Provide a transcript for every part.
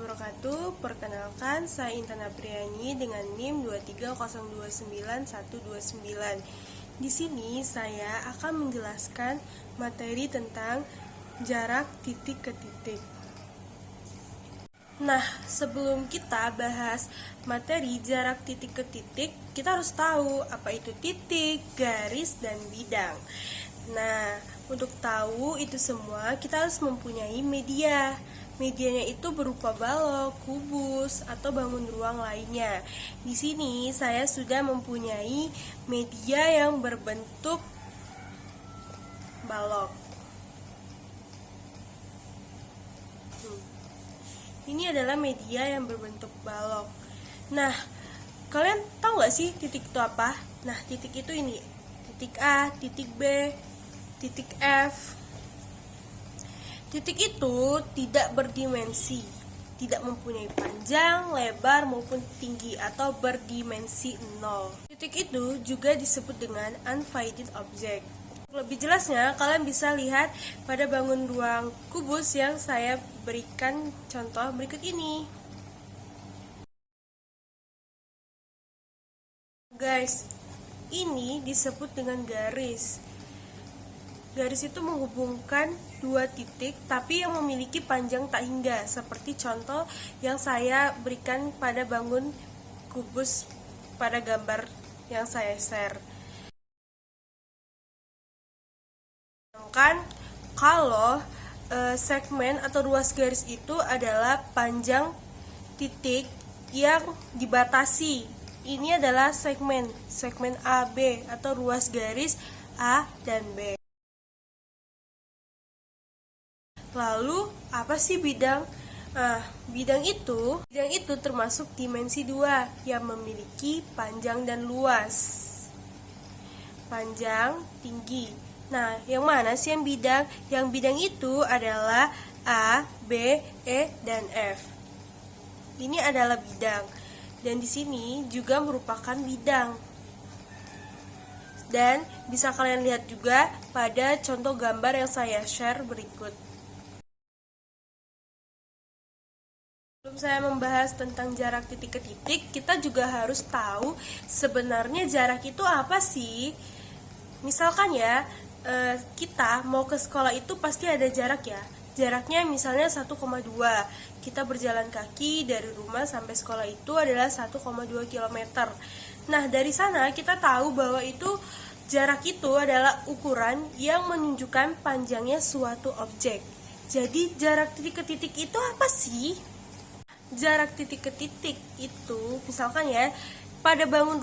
wabarakatuh. Perkenalkan, saya Intan Apriani dengan NIM 230299129. Di sini saya akan menjelaskan materi tentang jarak titik ke titik. Nah, sebelum kita bahas materi jarak titik ke titik, kita harus tahu apa itu titik, garis, dan bidang. Nah, untuk tahu itu semua, kita harus mempunyai media. Medianya itu berupa balok, kubus, atau bangun ruang lainnya. Di sini saya sudah mempunyai media yang berbentuk balok. Ini adalah media yang berbentuk balok. Nah, kalian tahu nggak sih titik itu apa? Nah, titik itu ini, titik A, titik B, titik F. Titik itu tidak berdimensi, tidak mempunyai panjang, lebar, maupun tinggi atau berdimensi 0. Titik itu juga disebut dengan unfaded object. Lebih jelasnya, kalian bisa lihat pada bangun ruang kubus yang saya berikan contoh berikut ini. Guys, ini disebut dengan garis. Garis itu menghubungkan dua titik tapi yang memiliki panjang tak hingga, seperti contoh yang saya berikan pada bangun kubus pada gambar yang saya share. Sedangkan kalau segmen atau ruas garis itu adalah panjang titik yang dibatasi. Ini adalah segmen AB atau ruas garis A dan B. Lalu, apa sih bidang? Bidang itu termasuk dimensi 2 yang memiliki panjang dan luas. Panjang, tinggi. Nah, yang mana sih yang bidang? Yang bidang itu adalah A, B, E, dan F. Ini adalah bidang. Dan di sini juga merupakan bidang. Dan bisa kalian lihat juga pada contoh gambar yang saya share berikut. Sebelum saya membahas tentang jarak titik ke titik, kita juga harus tahu sebenarnya jarak itu apa sih? Misalkan ya, kita mau ke sekolah itu pasti ada jarak ya. Jaraknya misalnya 1,2. Kita berjalan kaki dari rumah sampai sekolah itu adalah 1,2 km. Nah, dari sana kita tahu bahwa itu jarak itu adalah ukuran yang menunjukkan panjangnya suatu objek. Jadi, jarak titik ke titik itu apa sih? Jarak titik ke titik itu misalkan ya pada bangun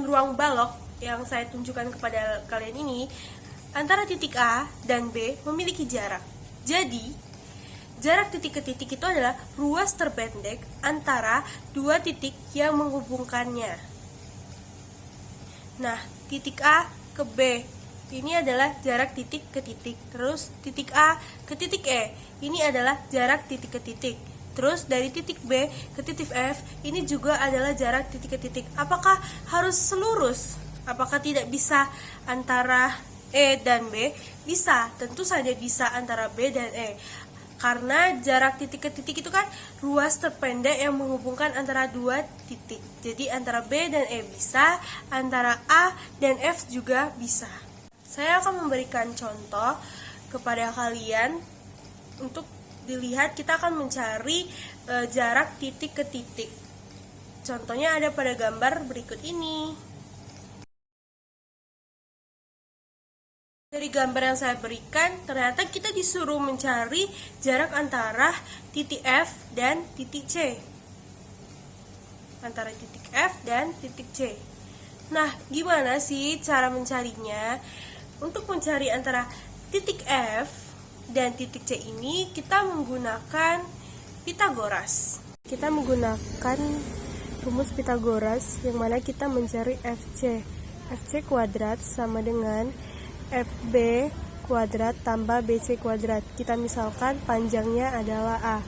ruang balok yang saya tunjukkan kepada kalian ini, antara titik A dan B memiliki jarak. Jadi jarak titik ke titik itu adalah ruas terpendek antara dua titik yang menghubungkannya. Nah, titik A ke B ini adalah jarak titik ke titik. Terus titik A ke titik E ini adalah jarak titik ke titik. Terus dari titik B ke titik F ini juga adalah jarak titik ke titik. Apakah harus selurus? Apakah tidak bisa antara E dan B? Bisa, tentu saja bisa antara B dan E. Karena jarak titik ke titik itu kan ruas terpendek yang menghubungkan antara dua titik. Jadi antara B dan E bisa, antara A dan F juga bisa. Saya akan memberikan contoh kepada kalian untuk dilihat. Kita akan mencari jarak titik ke titik. Contohnya ada pada gambar berikut ini. Dari gambar yang saya berikan, ternyata kita disuruh mencari jarak antara titik F dan titik C. Antara titik F dan titik C. Nah, gimana sih cara mencarinya? Untuk mencari antara titik F dan titik C ini kita menggunakan Pitagoras. Kita menggunakan rumus Pitagoras yang mana kita mencari FC. FC kuadrat sama dengan FB kuadrat tambah BC kuadrat. Kita misalkan panjangnya adalah A.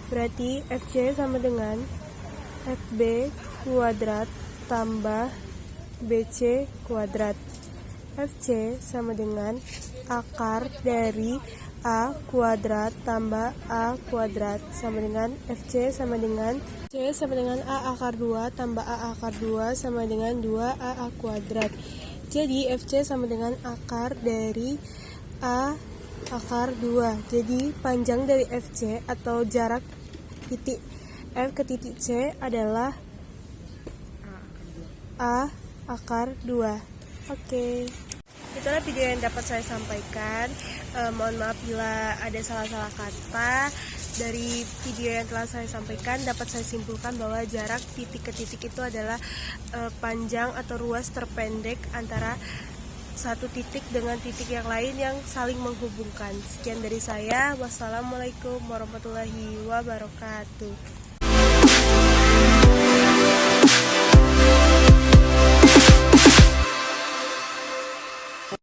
Berarti FC sama dengan FB kuadrat tambah BC kuadrat. FC sama dengan akar dari A kuadrat tambah A kuadrat sama dengan FC sama dengan C sama dengan A akar 2 tambah A akar 2 sama dengan 2A kuadrat. Jadi FC sama dengan akar dari A akar 2. Jadi panjang dari FC atau jarak titik F ke titik C adalah A akar 2. Oke. Itulah video yang dapat saya sampaikan. Mohon maaf bila ada salah-salah kata. Dari video yang telah saya sampaikan dapat saya simpulkan bahwa jarak titik ke titik itu adalah panjang atau ruas terpendek antara satu titik dengan titik yang lain yang saling menghubungkan. Sekian dari saya. Wassalamualaikum warahmatullahi wabarakatuh.